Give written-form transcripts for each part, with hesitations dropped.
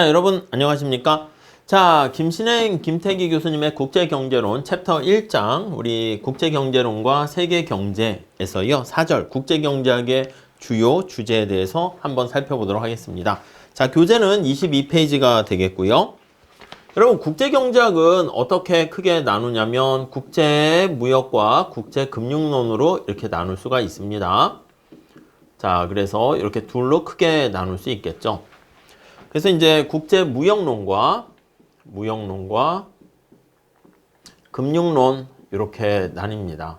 여러분 안녕하십니까? 자, 김신행 김태기 교수님의 국제경제론 챕터 1장 우리 국제경제론과 세계경제에서요 4절 국제경제학의 주요 주제에 대해서 한번 살펴보도록 하겠습니다. 자, 교재는 22페이지가 되겠고요. 여러분 국제경제학은 어떻게 크게 나누냐면 국제무역과 국제금융론으로 이렇게 나눌 수가 있습니다. 자, 그래서 이렇게 둘로 크게 나눌 수 있겠죠. 그래서 이제 국제무역론과 금융론 이렇게 나뉩니다.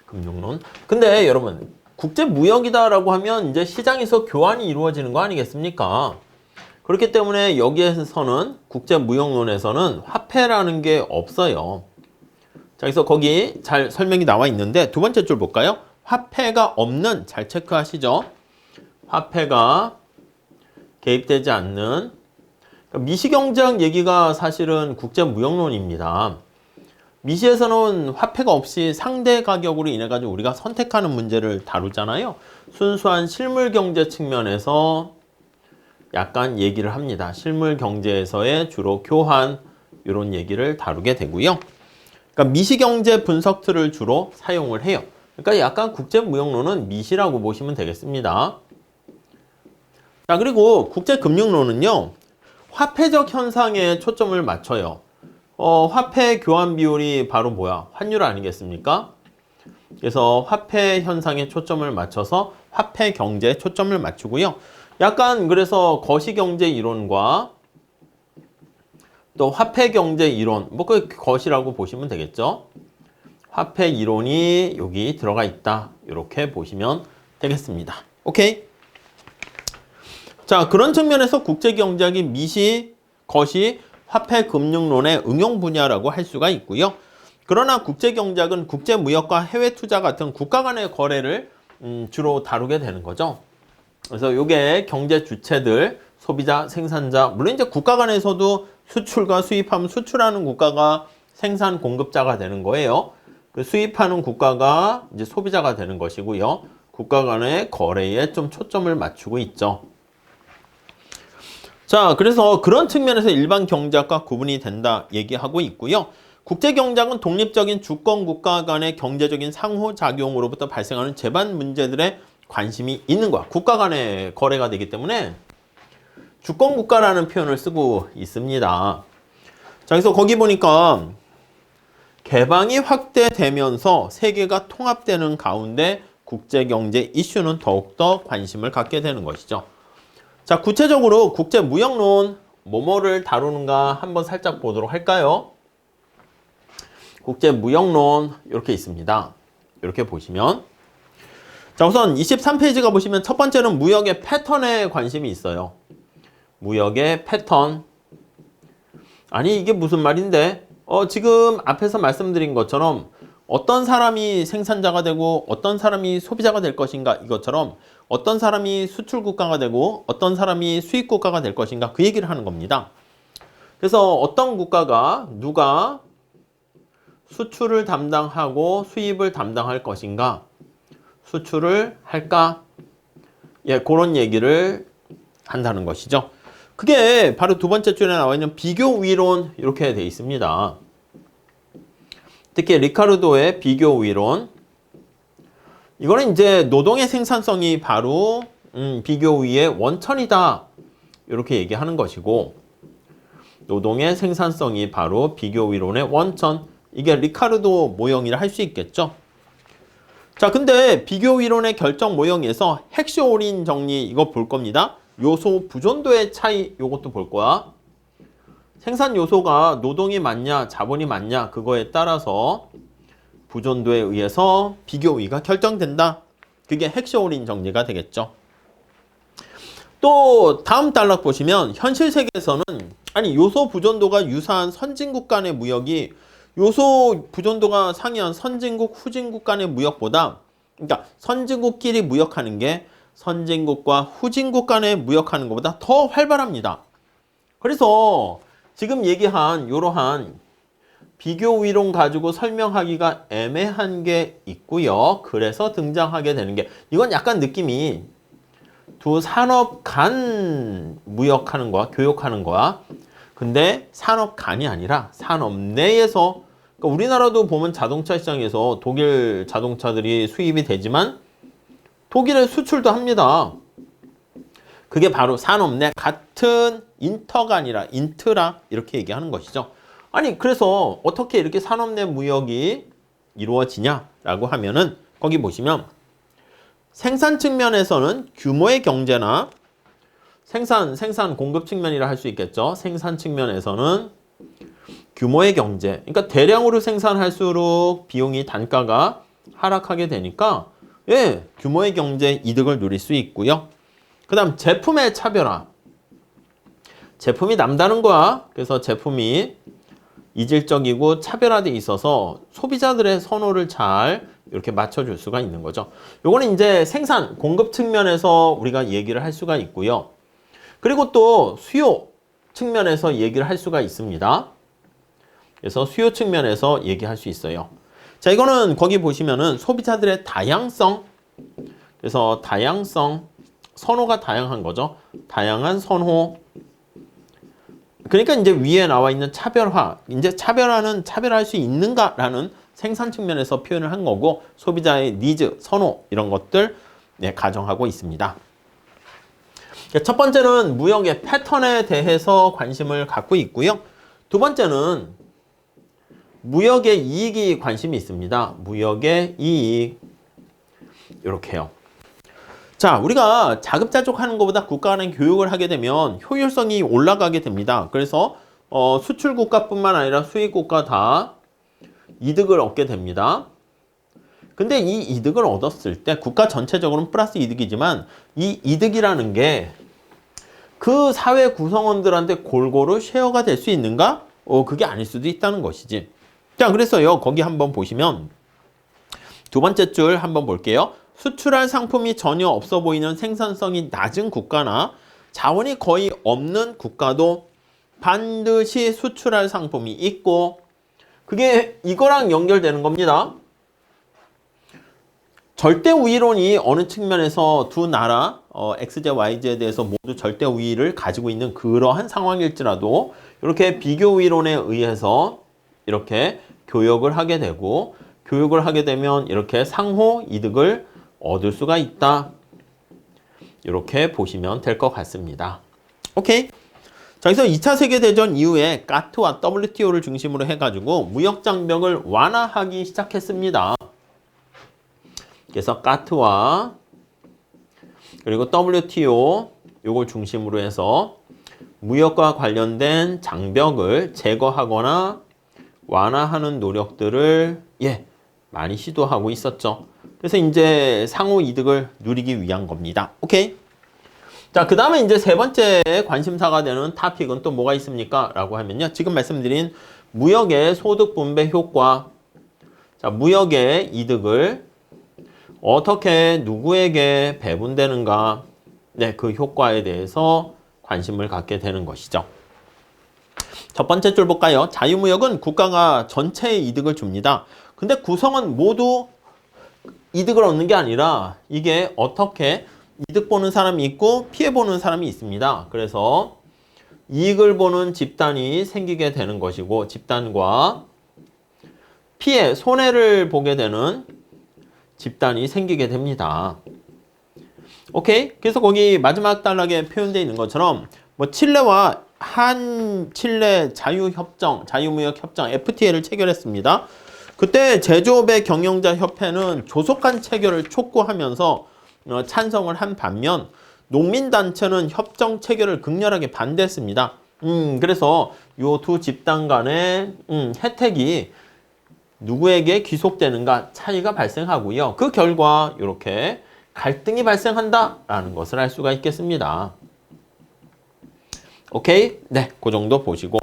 금융론. 근데 여러분 국제무역이다라고 하면 이제 시장에서 교환이 이루어지는 거 아니겠습니까? 그렇기 때문에 여기에서는 국제무역론에서는 화폐라는 게 없어요. 자, 그래서 거기 잘 설명이 나와 있는데 두 번째 줄 볼까요? 화폐가 없는, 잘 체크하시죠? 화폐가 개입되지 않는, 미시경제학 얘기가 사실은 국제무역론입니다. 미시에서는 화폐가 없이 상대 가격으로 인해 가지고 우리가 선택하는 문제를 다루잖아요. 순수한 실물경제 측면에서 약간 얘기를 합니다. 실물경제에서의 주로 교환 이런 얘기를 다루게 되고요. 그러니까 미시경제 분석 틀을 주로 사용을 해요. 그러니까 약간 국제무역론은 미시라고 보시면 되겠습니다. 자, 그리고 국제금융론은요, 화폐적 현상에 초점을 맞춰요. 화폐 교환 비율이 바로 뭐야? 환율 아니겠습니까? 그래서 화폐 현상에 초점을 맞춰서 화폐 경제에 초점을 맞추고요. 약간 그래서 거시경제 이론과 또 화폐 경제 이론, 뭐 그 거시라고 보시면 되겠죠. 화폐 이론이 여기 들어가 있다. 이렇게 보시면 되겠습니다. 오케이? 자, 그런 측면에서 국제경제학이 미시, 거시, 화폐금융론의 응용 분야라고 할 수가 있고요. 그러나 국제경제학은 국제무역과 해외투자 같은 국가 간의 거래를 주로 다루게 되는 거죠. 그래서 이게 경제 주체들, 소비자, 생산자, 물론 이제 국가 간에서도 수출과 수입하면 수출하는 국가가 생산 공급자가 되는 거예요. 그 수입하는 국가가 이제 소비자가 되는 것이고요. 국가 간의 거래에 좀 초점을 맞추고 있죠. 자, 그래서 그런 측면에서 일반 경제학과 구분이 된다 얘기하고 있고요. 국제경제학은 독립적인 주권 국가 간의 경제적인 상호작용으로부터 발생하는 재반 문제들에 관심이 있는 거야. 국가 간의 거래가 되기 때문에 주권 국가라는 표현을 쓰고 있습니다. 자, 그래서 거기 보니까 개방이 확대되면서 세계가 통합되는 가운데 국제경제 이슈는 더욱더 관심을 갖게 되는 것이죠. 자, 구체적으로 국제무역론 뭐뭐를 다루는가 한번 살짝 보도록 할까요? 국제무역론 이렇게 있습니다. 이렇게 보시면 자, 우선 23페이지가 보시면 첫 번째는 무역의 패턴에 관심이 있어요. 무역의 패턴. 아니 이게 무슨 말인데? 지금 앞에서 말씀드린 것처럼 어떤 사람이 생산자가 되고 어떤 사람이 소비자가 될 것인가 이것처럼 어떤 사람이 수출 국가가 되고 어떤 사람이 수입 국가가 될 것인가 그 얘기를 하는 겁니다. 그래서 어떤 국가가 누가 수출을 담당하고 수입을 담당할 것인가 수출을 할까 예, 그런 얘기를 한다는 것이죠. 그게 바로 두 번째 줄에 나와 있는 비교위론 이렇게 돼 있습니다. 특히 리카르도의 비교위론 이거는 이제 노동의 생산성이 바로 비교위의 원천이다 이렇게 얘기하는 것이고 노동의 생산성이 바로 비교위론의 원천 이게 리카르도 모형이라 할 수 있겠죠. 자, 근데 비교위론의 결정 모형에서 헥쇼올인 정리 이거 볼 겁니다. 요소 부존도의 차이 요것도 볼 거야. 생산 요소가 노동이 많냐 자본이 많냐 그거에 따라서 부존도에 의해서 비교위가 결정된다. 그게 헥쇼올인 정리가 되겠죠. 또 다음 단락 보시면 현실 세계에서는 아니 요소 부존도가 유사한 선진국 간의 무역이 요소 부존도가 상이한 선진국 후진국 간의 무역보다 그러니까 선진국끼리 무역하는 게 선진국과 후진국 간의 무역하는 것보다 더 활발합니다. 그래서 지금 얘기한 이러한 비교위론 가지고 설명하기가 애매한 게 있고요. 그래서 등장하게 되는 게 이건 약간 느낌이 두 산업 간 무역하는 거야, 교역하는 거야. 근데 산업 간이 아니라 산업 내에서, 그러니까 우리나라도 보면 자동차 시장에서 독일 자동차들이 수입이 되지만 독일에 수출도 합니다. 그게 바로 산업 내 같은 인터가 아니라 인트라 이렇게 얘기하는 것이죠. 아니 그래서 어떻게 이렇게 산업 내 무역이 이루어지냐라고 하면은 거기 보시면 생산 측면에서는 규모의 경제나 생산 공급 측면이라 할 수 있겠죠. 생산 측면에서는 규모의 경제, 그러니까 대량으로 생산할수록 비용이 단가가 하락하게 되니까 예, 규모의 경제 이득을 누릴 수 있고요. 그 다음 제품의 차별화. 제품이 남다른 거야. 그래서 제품이 이질적이고 차별화돼 있어서 소비자들의 선호를 잘 이렇게 맞춰줄 수가 있는 거죠. 요거는 이제 생산, 공급 측면에서 우리가 얘기를 할 수가 있고요. 그리고 또 수요 측면에서 얘기를 할 수가 있습니다. 그래서 수요 측면에서 얘기할 수 있어요. 자, 이거는 거기 보시면은 소비자들의 다양성. 그래서 다양성, 선호가 다양한 거죠. 다양한 선호. 그러니까 이제 위에 나와 있는 차별화. 이제 차별화는 차별할 수 있는가라는 생산 측면에서 표현을 한 거고 소비자의 니즈, 선호 이런 것들 네, 가정하고 있습니다. 첫 번째는 무역의 패턴에 대해서 관심을 갖고 있고요. 두 번째는 무역의 이익이 관심이 있습니다. 무역의 이익. 이렇게요. 자, 우리가 자급자족하는 것보다 국가 간의 교육을 하게 되면 효율성이 올라가게 됩니다. 그래서 수출 국가뿐만 아니라 수입 국가 다 이득을 얻게 됩니다. 근데 이 이득을 얻었을 때 국가 전체적으로는 플러스 이득이지만 이 이득이라는 게 그 사회 구성원들한테 골고루 쉐어가 될 수 있는가? 그게 아닐 수도 있다는 것이지. 자, 그래서요. 거기 한번 보시면 두 번째 줄 한번 볼게요. 수출할 상품이 전혀 없어 보이는 생산성이 낮은 국가나 자원이 거의 없는 국가도 반드시 수출할 상품이 있고 그게 이거랑 연결되는 겁니다. 절대 우위론이 어느 측면에서 두 나라 XJ, YZ에 대해서 모두 절대 우위를 가지고 있는 그러한 상황일지라도 이렇게 비교 우위론에 의해서 이렇게 교역을 하게 되고 교역을 하게 되면 이렇게 상호 이득을 얻을 수가 있다. 이렇게 보시면 될 것 같습니다. 오케이. 자, 그래서 2차 세계대전 이후에 가트와 WTO를 중심으로 해가지고 무역장벽을 완화하기 시작했습니다. 그래서 가트와 그리고 WTO 요걸 중심으로 해서 무역과 관련된 장벽을 제거하거나 완화하는 노력들을 많이 시도하고 있었죠. 그래서 이제 상호 이득을 누리기 위한 겁니다. 오케이. 자, 그 다음에 이제 세 번째 관심사가 되는 토픽은 또 뭐가 있습니까? 라고 하면요. 지금 말씀드린 무역의 소득 분배 효과. 자, 무역의 이득을 어떻게 누구에게 배분되는가? 네, 그 효과에 대해서 관심을 갖게 되는 것이죠. 첫 번째 줄 볼까요? 자유무역은 국가가 전체의 이득을 줍니다. 근데 구성원 모두 이득을 얻는 게 아니라 이게 어떻게 이득 보는 사람이 있고 피해 보는 사람이 있습니다. 그래서 이익을 보는 집단이 생기게 되는 것이고 집단과 피해, 손해를 보게 되는 집단이 생기게 됩니다. 오케이? 그래서 거기 마지막 단락에 표현되어 있는 것처럼 뭐 칠레와 한칠레 자유협정, 자유무역협정 FTA를 체결했습니다. 그때 제조업의 경영자 협회는 조속한 체결을 촉구하면서 찬성을 한 반면 농민단체는 협정 체결을 극렬하게 반대했습니다. 그래서 요 두 집단 간의 혜택이 누구에게 귀속되는가 차이가 발생하고요. 그 결과 이렇게 갈등이 발생한다라는 것을 알 수가 있겠습니다. 오케이? 네, 그 정도 보시고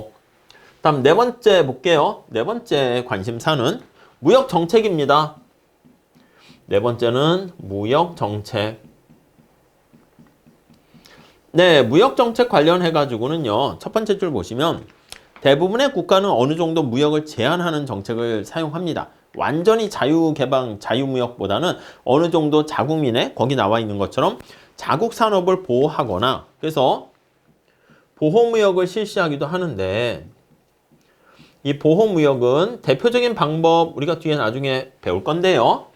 다음 네 번째 볼게요. 네 번째 관심사는 무역 정책입니다. 네 번째는 무역 정책. 네, 무역 정책 관련해 가지고는요. 첫 번째 줄 보시면 대부분의 국가는 어느 정도 무역을 제한하는 정책을 사용합니다. 완전히 자유개방, 자유무역보다는 어느 정도 자국민의 거기 나와 있는 것처럼 자국 산업을 보호하거나 그래서 보호무역을 실시하기도 하는데 이 보호무역은 대표적인 방법 우리가 뒤에 나중에 배울 건데요.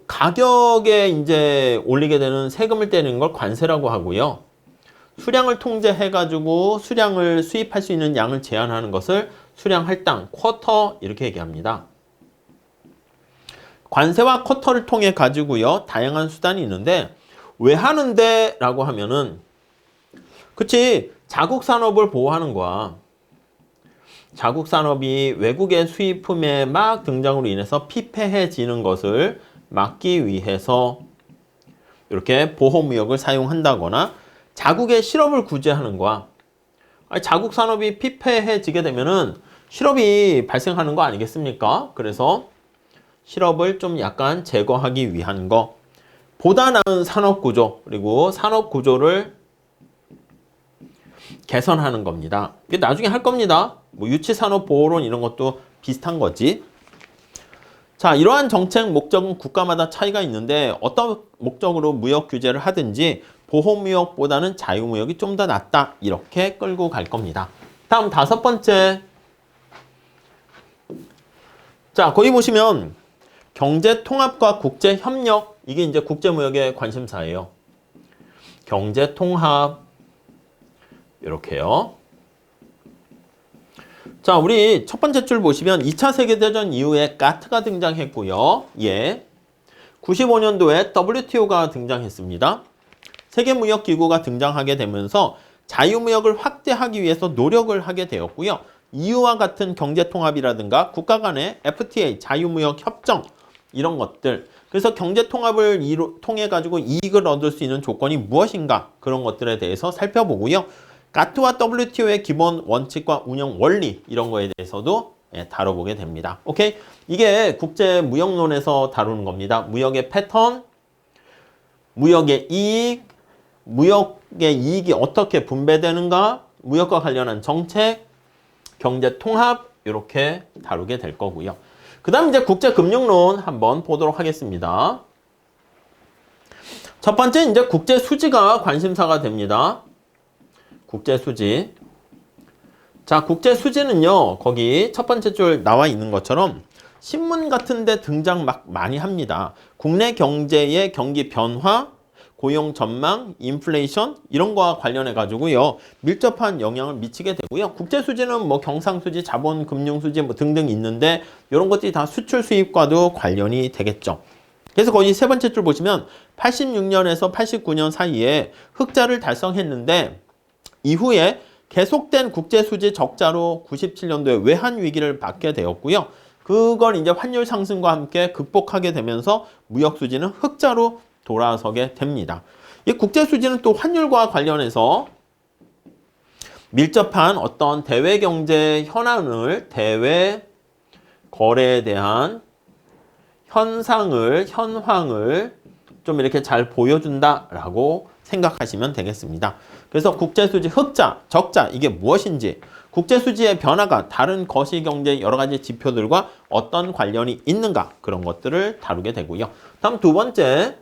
가격에 이제 올리게 되는 세금을 떼는 걸 관세라고 하고요. 수량을 통제해가지고 수량을 수입할 수 있는 양을 제한하는 것을 수량 할당, 쿼터 이렇게 얘기합니다. 관세와 쿼터를 통해 가지고요. 다양한 수단이 있는데 왜 하는데? 라고 하면은 그치 자국 산업을 보호하는 거야. 자국 산업이 외국의 수입품의 막 등장으로 인해서 피폐해지는 것을 막기 위해서 이렇게 보호무역을 사용한다거나 자국의 실업을 구제하는 거야. 자국 산업이 피폐해지게 되면은 실업이 발생하는 거 아니겠습니까? 그래서 실업을 좀 약간 제거하기 위한 거. 보다 나은 산업구조, 그리고 산업구조를 개선하는 겁니다. 이게 나중에 할 겁니다. 뭐 유치산업보호론 이런 것도 비슷한 거지. 자, 이러한 정책 목적은 국가마다 차이가 있는데 어떤 목적으로 무역 규제를 하든지 보호무역보다는 자유무역이 좀 더 낫다. 이렇게 끌고 갈 겁니다. 다음 5번째. 자, 거기 보시면 경제통합과 국제협력 이게 이제 국제무역의 관심사예요. 경제통합 이렇게요. 자, 우리 첫 번째 줄 보시면 2차 세계대전 이후에 가트가 등장했고요. 예. 95년도에 WTO가 등장했습니다. 세계무역기구가 등장하게 되면서 자유무역을 확대하기 위해서 노력을 하게 되었고요. EU와 같은 경제통합이라든가 국가 간의 FTA, 자유무역 협정 이런 것들. 그래서 경제통합을 통해 가지고 이익을 얻을 수 있는 조건이 무엇인가 그런 것들에 대해서 살펴보고요. 가트와 WTO의 기본 원칙과 운영 원리 이런 거에 대해서도 다뤄보게 됩니다. 오케이? 이게 국제무역론에서 다루는 겁니다. 무역의 패턴, 무역의 이익, 무역의 이익이 어떻게 분배되는가, 무역과 관련한 정책, 경제통합 이렇게 다루게 될 거고요. 그 다음 이제 국제금융론 한번 보도록 하겠습니다. 첫 번째 이제 국제수지가 관심사가 됩니다. 국제수지. 자, 국제수지는요, 거기 첫 번째 줄 나와 있는 것처럼 신문 같은 데 등장 막 많이 합니다. 국내 경제의 경기 변화, 고용 전망, 인플레이션 이런 거와 관련해 가지고요. 밀접한 영향을 미치게 되고요. 국제수지는 뭐 경상수지, 자본금융수지 뭐 등등 있는데 이런 것들이 다 수출 수입과도 관련이 되겠죠. 그래서 거기 세 번째 줄 보시면 86년에서 89년 사이에 흑자를 달성했는데 이후에 계속된 국제수지 적자로 97년도에 외환위기를 받게 되었고요. 그걸 이제 환율 상승과 함께 극복하게 되면서 무역수지는 흑자로 돌아서게 됩니다. 이 국제수지는 또 환율과 관련해서 밀접한 어떤 대외경제 현안을 대외 거래에 대한 현황을 좀 이렇게 잘 보여준다라고 생각하시면 되겠습니다. 그래서 국제수지 흑자, 적자 이게 무엇인지 국제수지의 변화가 다른 거시경제 여러 가지 지표들과 어떤 관련이 있는가 그런 것들을 다루게 되고요. 다음 두 번째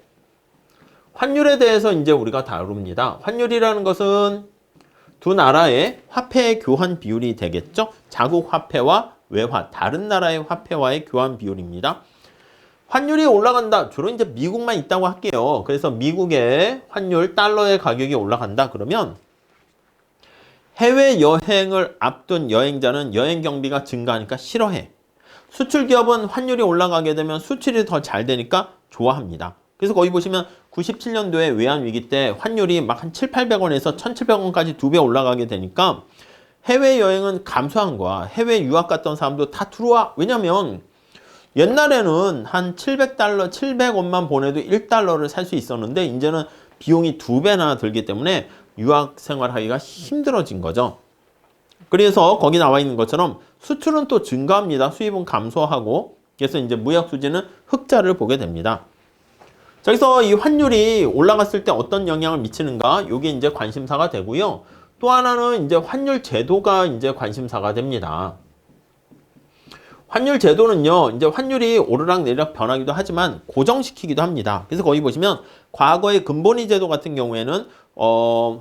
환율에 대해서 이제 우리가 다룹니다. 환율이라는 것은 두 나라의 화폐의 교환 비율이 되겠죠. 자국 화폐와 외화, 다른 나라의 화폐와의 교환 비율입니다. 환율이 올라간다. 주로 이제 미국만 있다고 할게요. 그래서 미국의 환율, 달러의 가격이 올라간다. 그러면 해외여행을 앞둔 여행자는 여행 경비가 증가하니까 싫어해. 수출 기업은 환율이 올라가게 되면 수출이 더 잘 되니까 좋아합니다. 그래서 거기 보시면 97년도에 외환위기 때 환율이 막 한 700~800원에서 1700원까지 2배 올라가게 되니까 해외여행은 감소한 거야. 해외 유학 갔던 사람도 다 들어와. 왜냐면 옛날에는 한 700달러, 700원만 보내도 1달러를 살 수 있었는데 이제는 비용이 2배나 들기 때문에 유학 생활하기가 힘들어진 거죠. 그래서 거기 나와 있는 것처럼 수출은 또 증가합니다. 수입은 감소하고 그래서 이제 무역 수지는 흑자를 보게 됩니다. 자, 그래서 이 환율이 올라갔을 때 어떤 영향을 미치는가? 이게 이제 관심사가 되고요. 또 하나는 이제 환율 제도가 이제 관심사가 됩니다. 환율 제도는요, 이제 환율이 오르락 내리락 변하기도 하지만 고정시키기도 합니다. 그래서 거기 보시면 과거의 금본위 제도 같은 경우에는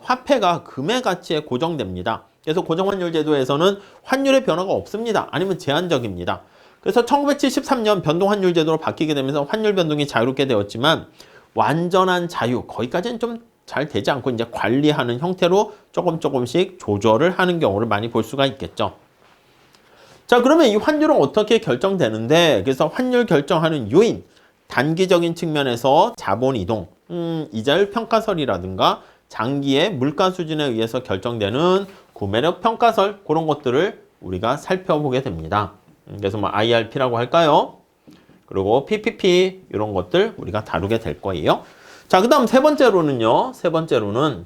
화폐가 금의 가치에 고정됩니다. 그래서 고정환율 제도에서는 환율의 변화가 없습니다. 아니면 제한적입니다. 그래서 1973년 변동환율 제도로 바뀌게 되면서 환율 변동이 자유롭게 되었지만 완전한 자유, 거기까지는 좀 잘 되지 않고 이제 관리하는 형태로 조금씩 조절을 하는 경우를 많이 볼 수가 있겠죠. 자, 그러면 이 환율은 어떻게 결정되는데, 그래서 환율 결정하는 요인, 단기적인 측면에서 자본 이동, 이자율 평가설이라든가 장기의 물가 수준에 의해서 결정되는 구매력 평가설, 그런 것들을 우리가 살펴보게 됩니다. 그래서 뭐 IRP라고 할까요? 그리고 PPP 이런 것들 우리가 다루게 될 거예요. 자, 그 다음 세 번째로는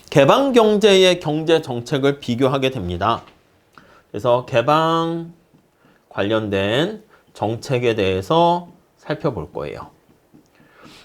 개방 경제의 경제 정책을 비교하게 됩니다. 그래서 개방 관련된 정책에 대해서 살펴볼 거예요.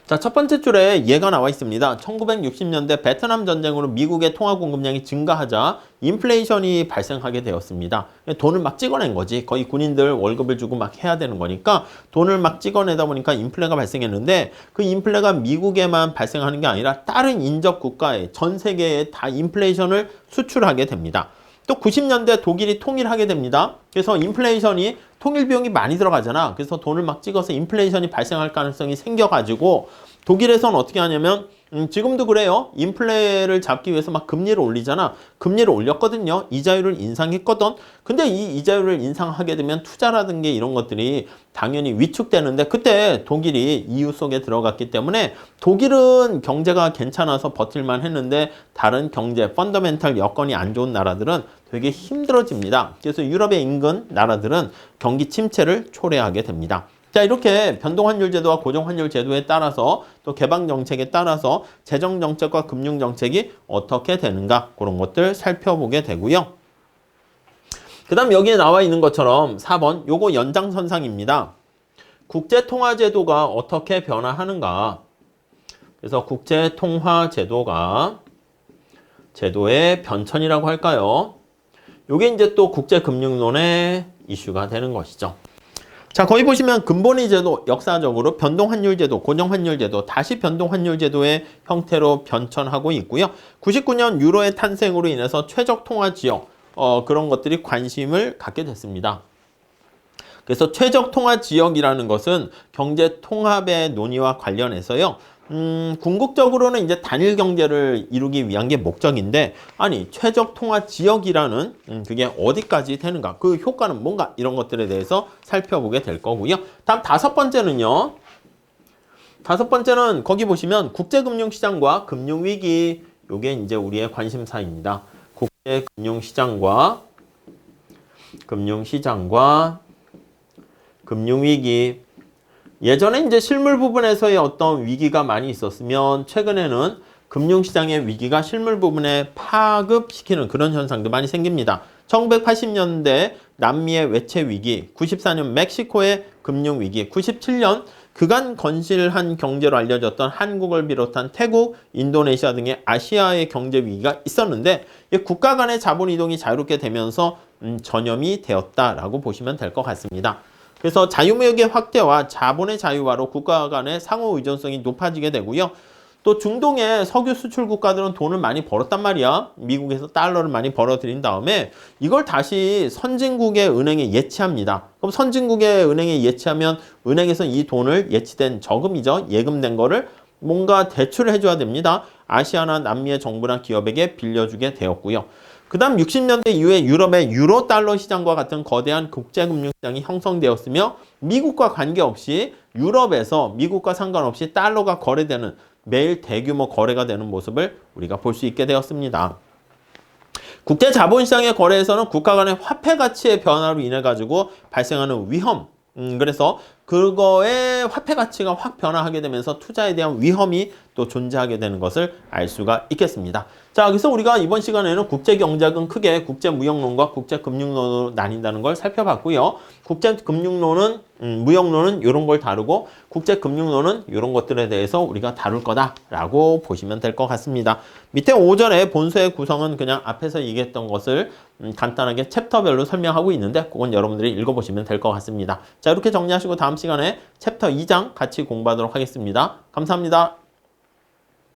자, 첫 번째 줄에 얘가 나와 있습니다. 1960년대 베트남 전쟁으로 미국의 통화 공급량이 증가하자 인플레이션이 발생하게 되었습니다. 돈을 막 찍어낸 거지. 거의 군인들 월급을 주고 막 해야 되는 거니까 돈을 막 찍어내다 보니까 인플레가 발생했는데 그 인플레가 미국에만 발생하는 게 아니라 다른 인접 국가에 전 세계에 다 인플레이션을 수출하게 됩니다. 또 90년대 독일이 통일하게 됩니다. 그래서 인플레이션이 통일 비용이 많이 들어가잖아. 그래서 돈을 막 찍어서 인플레이션이 발생할 가능성이 생겨가지고 독일에서는 어떻게 하냐면 지금도 그래요. 인플레를 잡기 위해서 막 금리를 올리잖아. 금리를 올렸거든요. 이자율을 인상했거든. 근데 이 이자율을 인상하게 되면 투자라든가 이런 것들이 당연히 위축되는데 그때 독일이 EU 속에 들어갔기 때문에 독일은 경제가 괜찮아서 버틸만 했는데 다른 경제, 펀더멘탈 여건이 안 좋은 나라들은 되게 힘들어집니다. 그래서 유럽의 인근 나라들은 경기 침체를 초래하게 됩니다. 자, 이렇게 변동환율 제도와 고정환율 제도에 따라서 또 개방정책에 따라서 재정정책과 금융정책이 어떻게 되는가 그런 것들 살펴보게 되고요. 그 다음 여기에 나와 있는 것처럼 4번 요거 연장선상입니다. 국제통화제도가 어떻게 변화하는가. 그래서 국제통화제도가 제도의 변천이라고 할까요? 요게 이제 또 국제금융론의 이슈가 되는 것이죠. 자, 거기 보시면 근본위 제도 역사적으로 변동환율 제도, 고정환율 제도, 다시 변동환율 제도의 형태로 변천하고 있고요. 99년 유로의 탄생으로 인해서 최적 통화 지역 그런 것들이 관심을 갖게 됐습니다. 그래서 최적 통화 지역이라는 것은 경제 통합의 논의와 관련해서요. 궁극적으로는 이제 단일 경제를 이루기 위한 게 목적인데 아니 최적 통화 지역이라는 그게 어디까지 되는가 그 효과는 뭔가 이런 것들에 대해서 살펴보게 될 거고요. 다음 다섯 번째는요. 다섯 번째는 거기 보시면 국제금융시장과 금융위기 요게 이제 우리의 관심사입니다. 국제금융시장과 금융위기 예전에 이제 실물 부분에서의 어떤 위기가 많이 있었으면 최근에는 금융시장의 위기가 실물 부분에 파급시키는 그런 현상도 많이 생깁니다. 1980년대 남미의 외채 위기, 94년 멕시코의 금융위기, 97년 그간 건실한 경제로 알려졌던 한국을 비롯한 태국, 인도네시아 등의 아시아의 경제 위기가 있었는데 국가 간의 자본 이동이 자유롭게 되면서 전염이 되었다라고 보시면 될 것 같습니다. 그래서 자유무역의 확대와 자본의 자유화로 국가 간의 상호 의존성이 높아지게 되고요. 또 중동의 석유 수출 국가들은 돈을 많이 벌었단 말이야. 미국에서 달러를 많이 벌어들인 다음에 이걸 다시 선진국의 은행에 예치합니다. 그럼 선진국의 은행에 예치하면 은행에서 이 돈을 예치된 저금이죠. 예금된 거를 뭔가 대출을 해줘야 됩니다. 아시아나 남미의 정부나 기업에게 빌려주게 되었고요. 그 다음 60년대 이후에 유럽의 유로 달러 시장과 같은 거대한 국제금융시장이 형성되었으며 미국과 관계없이 유럽에서 미국과 상관없이 달러가 거래되는 매일 대규모 거래가 되는 모습을 우리가 볼 수 있게 되었습니다. 국제 자본시장의 거래에서는 국가 간의 화폐 가치의 변화로 인해 가지고 발생하는 위험 그래서 그거의 화폐 가치가 확 변화하게 되면서 투자에 대한 위험이 또 존재하게 되는 것을 알 수가 있겠습니다. 자, 그래서 우리가 이번 시간에는 국제경제학은 크게 국제무역론과 국제금융론으로 나뉜다는 걸 살펴봤고요. 국제금융론은 무역론은 이런 걸 다루고 국제금융론은 이런 것들에 대해서 우리가 다룰 거다라고 보시면 될 것 같습니다. 밑에 5절의 본서의 구성은 그냥 앞에서 얘기했던 것을 간단하게 챕터별로 설명하고 있는데 그건 여러분들이 읽어보시면 될 것 같습니다. 자, 이렇게 정리하시고 다음 시간에 챕터 2장 같이 공부하도록 하겠습니다. 감사합니다.